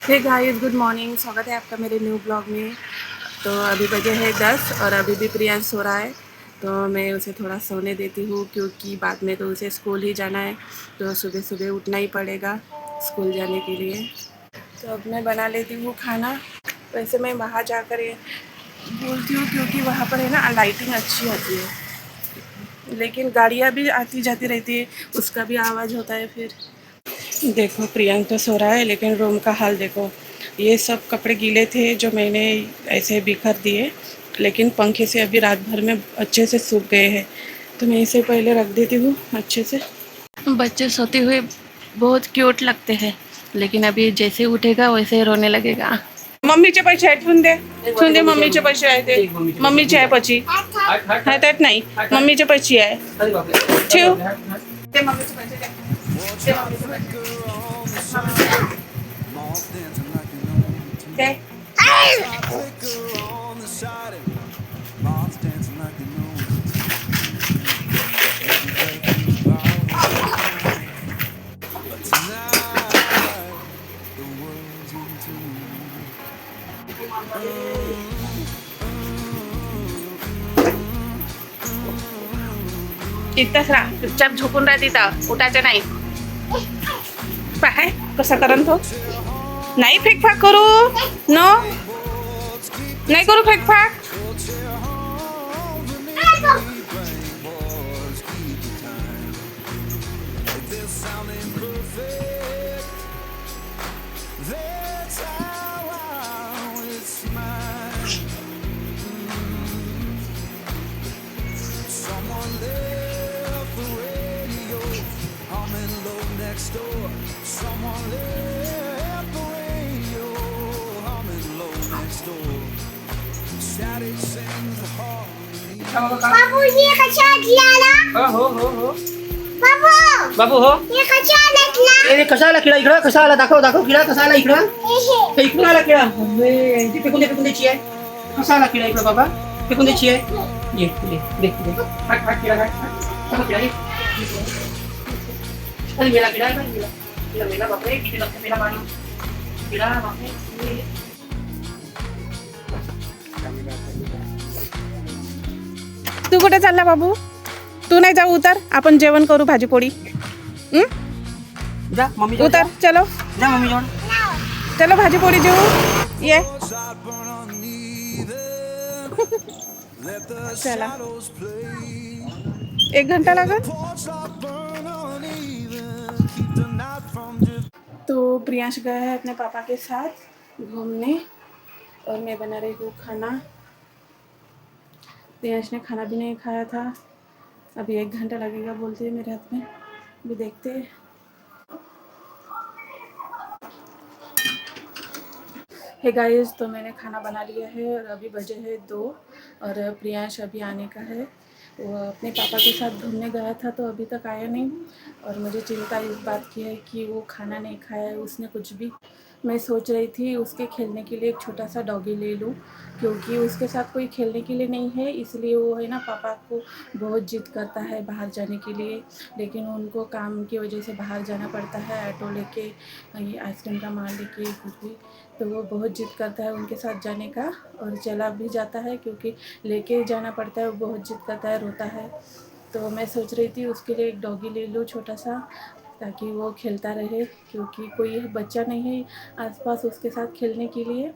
Hey guys, good morning. स्वागत है आपका मेरे न्यू ब्लॉग में। तो अभी बजे है 10 और अभी भी प्रियांश सो रहा है। तो मैं उसे थोड़ा सोने देती हूँ क्योंकि बाद में तो उसे स्कूल ही जाना है। तो सुबह सुबह उठना ही पड़ेगा स्कूल जाने के लिए। तो अब मैं बना लेती हूँ खाना। वैसे मैं वहाँ जाकर बोलती हूँ क्योंकि वहाँ पर है ना लाइटिंग अच्छी होती है, लेकिन गाड़ियाँ भी आती जाती रहती है, उसका भी आवाज़ होता है। फिर देखो प्रियंक तो सो रहा है, लेकिन रूम का हाल देखो। ये सब कपड़े गीले थे जो मैंने ऐसे बिखर दिए, लेकिन पंखे से अभी रात भर में अच्छे से सूख गए हैं। तो मैं इसे पहले रख देती हूँ अच्छे से। बच्चे सोते हुए बहुत क्यूट लगते हैं, लेकिन अभी जैसे उठेगा वैसे रोने लगेगा। मम्मीचे पैसे आहेत ठेवून दे मम्मीचे पैसे आहे ते मम्मीचे आहे पची हातात नाही मम्मीचे पैसे आहे ठेव ते मम्मीचे पैसे दे. ते मम्मीचे पैसे तिथंच राहा, चुपचाप झोपून राहा तिथं, उठायचं नाही. पाय कसा करन तो. नाही फेकफाक करू नो, नाही करू फेकफाक. बाबू ये कशात लाला हो बाबू बाबू हो. ये कशात लाला ए कसा आला किडा इकडं कसा आला दाखव दाखव किडा कसा आला इकडं हे इकडून आला किडा ती फेकून द्यायची आहे कसा आला किडा इकडं बाबा फेकून द्यायची आहे ये देख हाट हाट किडा हाट किडा अरे मेला किडा आहे मेला मेला बापरे किती लक्ष मेला मारी किडा बापरे तू कुठे चालला बाबू? तू नाही जाऊ, उतर, आपण जेवण करू भाजी पोळी. जा मम्मी उतर चलो, जा मम्मी जोड चलो भाजी पोळी जेवू ये. चला 1 घंटा लागत. तो प्रियांश गया है अपने पापा के साथ घूमने और मैं बना रही हूँ खाना. प्रियांश ने खाना भी नहीं खाया था. अभी 1 घंटा लगेगा बोलते हैं मेरे हाथ में, भी देखते हैं. हे गाइस, तो मैंने खाना बना लिया है और अभी बजे है 2 और प्रियांश अभी आने का है. वो अपने पापा के साथ घूमने गया था तो अभी तक आया नहीं और मुझे चिंता इस बात की है कि वो खाना नहीं खाया है उसने कुछ भी. मैं सोच रही थी उसके खेलने के लिए एक छोटा सा डॉगी ले लूँ, क्योंकि उसके साथ कोई खेलने के लिए नहीं है, इसलिए वो है ना पापा को बहुत जिद करता है बाहर जाने के लिए. लेकिन उनको काम की वजह से बाहर जाना पड़ता है, ऑटो लेके, ये आइसक्रीम का माल लेके कुछ भी. तो वो बहुत जिद करता है उनके साथ जाने का और चला भी जाता है, क्योंकि लेके जाना पड़ता है. वो बहुत जिद करता है, रोता है. तो मैं सोच रही थी उसके लिए एक डॉगी ले लूँ छोटा सा, ताकि वो खेलता रहे, क्योंकि कोई बच्चा नहीं है आसपास उसके साथ खेलने के लिए.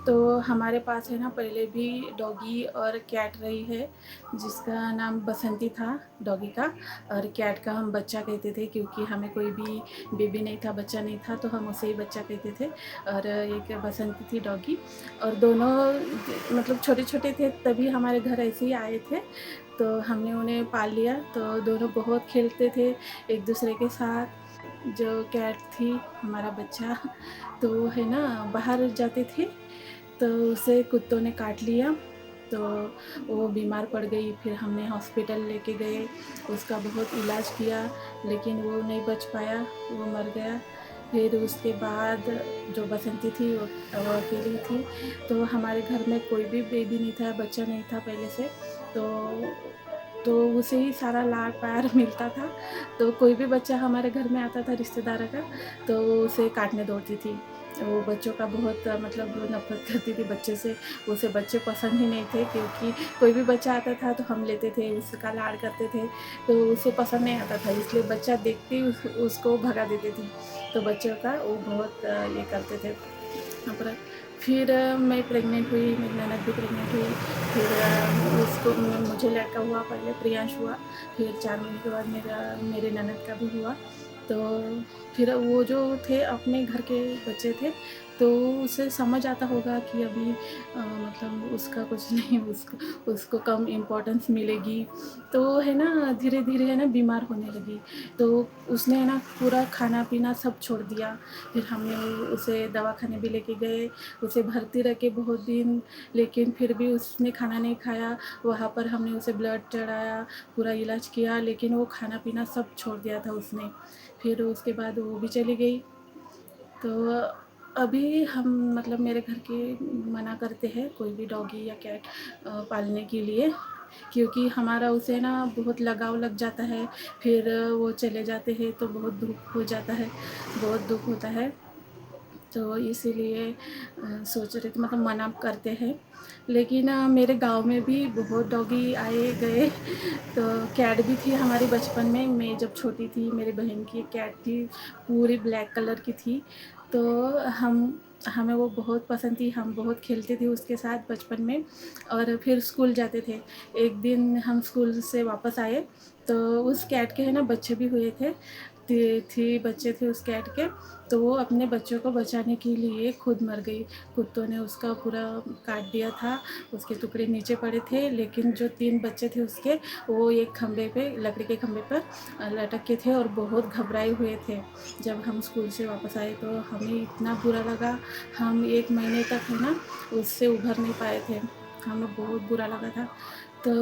तो हमारे पास है ना पहले भी डॉगी और कैट रही है, जिसका नाम बसंती था डॉगी का, और कैट का हम बच्चा कहते थे, क्योंकि हमें कोई भी बेबी नहीं था, बच्चा नहीं था, तो हम उसे ही बच्चा कहते थे. और एक बसंती थी डॉगी, और दोनों मतलब छोटे छोटे थे तभी हमारे घर ऐसे ही आए थे, तो हमने उन्हें पाल लिया. तो दोनों बहुत खेलते थे एक दूसरे के साथ. जो कैट थी हमारा बच्चा, तो है ना बाहर जाते थे तो उसे कुत्तों ने काट लिया, तो वो बीमार पड़ गई. फिर हमने हॉस्पिटल लेके गए, उसका बहुत इलाज किया, लेकिन वो नहीं बच पाया, वो मर गया. फिर उसके बाद जो बसंती थी वो अकेली थी. तो हमारे घर में कोई भी बेबी नहीं था, बच्चा नहीं था पहले से, तो उसे ही सारा लाड प्यार मिलता था. तो कोई भी बच्चा हमारे घर में आता था रिश्तेदार का, तो उसे काटने दौड़ती थी. वो बच्चों का बहुत मतलब नफरत करती थी बच्चे से। उसे बच्चे पसंद ही नहीं थे, क्योंकि कोई भी बच्चा आता था तो हम लेते थे, उसका लाड़ करते थे, तो उसे पसंद नहीं आता था, इसलिए बच्चा देखते ही उसको भगा देते थे। तो बच्चों का वो बहुत ये करते थे। पर फिर मैं प्रेग्नेंट हुई, मेरी ननद भी प्रेग्नेंट हुई। फिर उसको मुझे लड़का हुआ, पहले प्रियांश हुआ, फिर 4 महीने के बाद मेरे ननद का भी हुआ। तो फिर वो जो थे अपने घर के बच्चे थे, तो उसे समझ आता होगा कि अभी मतलब उसका कुछ नहीं, उसको कम इम्पोर्टेंस मिलेगी, तो है ना धीरे धीरे है ना बीमार होने लगी। तो उसने है ना पूरा खाना पीना सब छोड़ दिया। फिर हमने उसे दवाखाने भी लेके गए, उसे भर्ती रखे बहुत दिन, लेकिन फिर भी उसने खाना नहीं खाया। वहाँ पर हमने उसे ब्लड चढ़ाया, पूरा इलाज किया, लेकिन वो खाना पीना सब छोड़ दिया था उसने। फिर उसके बाद वो भी चली गई। तो अभी हम मतलब मेरे घर के मना करते हैं कोई भी डॉगी या कैट पालने के लिए, क्योंकि हमारा उसे ना बहुत लगाव लग जाता है। फिर वो चले जाते हैं तो बहुत दुख हो जाता है, बहुत दुख होता है। तो इसीलिए सोच रहे थे, मतलब मना करते हैं। लेकिन मेरे गांव में भी बहुत डॉगी आए गए। तो कैट भी थी हमारी बचपन में, मैं जब छोटी थी मेरी बहन की एक कैट थी, पूरी ब्लैक कलर की थी। तो हमें वो बहुत पसंद थी, हम बहुत खेलते थे उसके साथ बचपन में। और फिर स्कूल जाते थे। एक दिन हम स्कूल से वापस आए तो उस कैट के है ना बच्चे भी हुए थे, थी बच्चे थे उस कैट के। तो वो अपने बच्चों को बचाने के लिए खुद मर गई। कुत्तों ने उसका पूरा काट दिया था, उसके टुकड़े नीचे पड़े थे। लेकिन जो 3 बच्चे थे उसके, वो एक खंभे पे, लकड़ी के खंभे पर लटक के थे और बहुत घबराए हुए थे। जब हम स्कूल से वापस आए तो हमें इतना बुरा लगा, हम 1 महीने तक है ना उससे उभर नहीं पाए थे, हमें बहुत बुरा लगा था। तो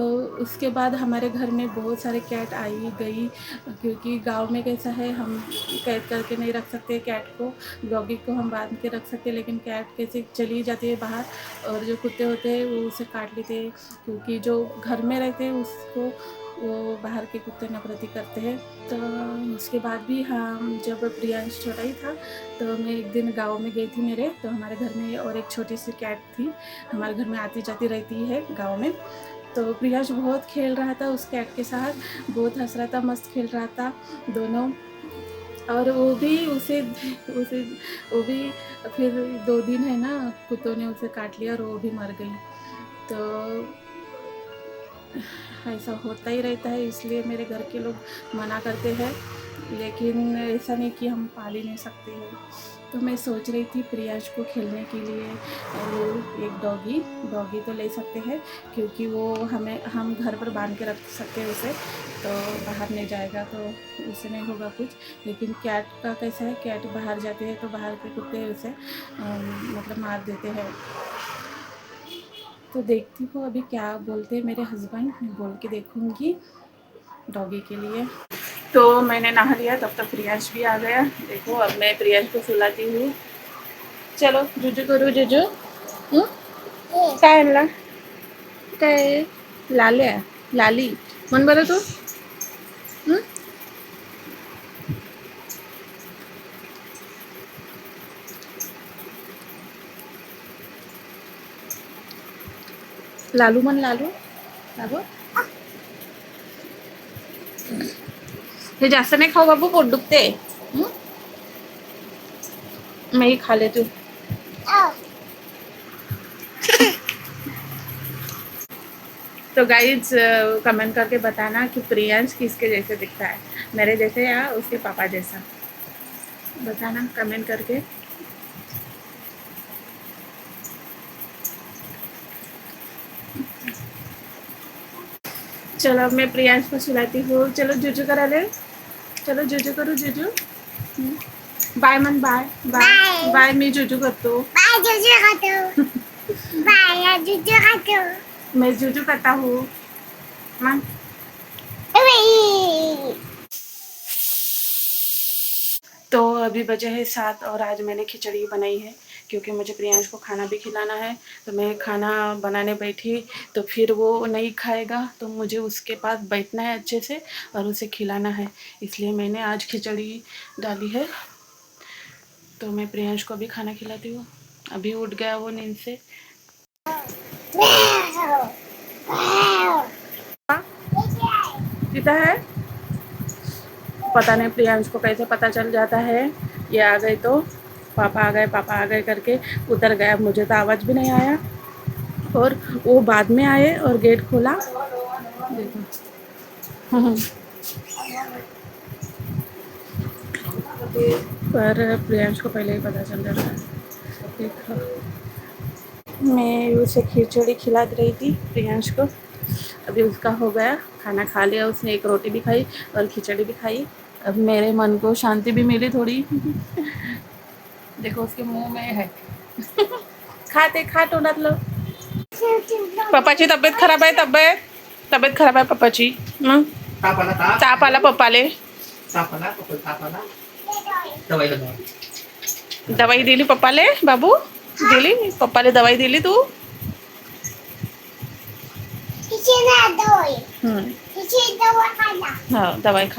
उसके बाद हमारे घर में बहुत सारे कैट आई गई, क्योंकि गांव में कैसा है, हम कैद करके नहीं रख सकते कैट को, डॉगी को हम बांध के रख सकते, लेकिन कैट कैसे चली जाती है बाहर, और जो कुत्ते होते हैं वो उसे काट लेते हैं, क्योंकि जो घर में रहते हैं उसको वो बाहर के कुत्ते नफरती करते हैं। तो उसके बाद भी हम जब प्रियांश छोटा ही था तो मैं एक दिन गांव में गई थी मेरे, तो हमारे घर में और एक छोटी सी कैट थी, हमारे घर में आती जाती रहती है गांव में। तो प्रियांश बहुत खेल रहा था उस कैट के साथ, बहुत हंस रहा था, मस्त खेल रहा था दोनों। और वो भी उसे उसे वो भी फिर 2 दिन है ना कुत्तों ने उसे काट लिया और वो भी मर गई। तो ऐसा होता ही रहता है, इसलिए मेरे घर के लोग मना करते हैं, लेकिन ऐसा नहीं कि हम पाल ही नहीं सकते हैं। तो मैं सोच रही थी प्रियांश को खेलने के लिए एक डॉगी तो ले सकते हैं, क्योंकि वो हम घर पर बांध के रख सकते हैं उसे, तो बाहर नहीं जाएगा तो उसे नहीं होगा कुछ। लेकिन कैट का कैसा है, कैट बाहर जाते हैं तो बाहर के कुत्ते उसे मतलब मार देते हैं। तो देखती हूँ अभी क्या बोलते हैं मेरे हस्बैंड, मैं बोल के देखूँगी डॉगी के लिए। तो मैंने नहा लिया, तब तक प्रियांश भी आ गया। देखो अब मैं प्रियांश को सुलाती हूँ। चलो जुजू करू, जुजू काय आणला, काय लाल्या लाली म्हण बरं तू। लालू म्हण, लालू बाबू। हे जास्त नाही खाऊ बाबू, पोट दुखते। मैं ही खा लेती हूँ। तो गाइज कमेंट करके बताना कि प्रियांश किसके जैसे दिखता है, मेरे जैसे या उसके पापा जैसा, बताना कमेंट करके। चलो अब मैं प्रियांश को सुलाती हूँ। चलो जुजू करा ले, चलो जुजू करू, जुजू बाय मन, बाय बाय बाय, मी जुजू करतो, बाय जुजू खातो, बाय जुजू खातो, मैं जुजू करता हूँ मन। तो अभी बजे है 7 और आज मैंने खिचड़ी बनाई है, क्योंकि मुझे प्रियांश को खाना भी खिलाना है। तो मैं खाना बनाने बैठी तो फिर वो नहीं खाएगा, तो मुझे उसके पास बैठना है अच्छे से और उसे खिलाना है, इसलिए मैंने आज खिचड़ी डाली है। तो मैं प्रियांश को भी खाना खिलाती हूँ। अभी उठ गया वो नींद से। पीता है, पता नहीं प्रियांश को कैसे पता चल जाता है। ये आ गए तो पापा आ गए करके उतर गया, मुझे तो आवाज़ भी नहीं आया। और वो बाद में आए और गेट खोला, देखो। पर प्रियांश को पहले ही पता चल जाता है। देखो, मैं उसे खिचड़ी खिला रही थी प्रियांश को। अभी उसका हो गया, खाना खा लिया उसने, एक रोटी भी खाई और खिचड़ी भी खाई। अब मेरे मन को शांति भी मिली थोड़ी। देखो उसके मुंह में है। खा तोंडात लो। पप्पाची तब्येत खराब आहे, तब्येत खराब आहे पप्पाची। मग ताप आला ताप ताप आला पप्पाले। ताप आला ताप आला दवाई लगा दवाई दिली पप्पाले, बाबू दिली पप्पाले दवाई दिली तू? तिची ना दवाई हम्म, तिची दवा खाला हाँ दवाई खा।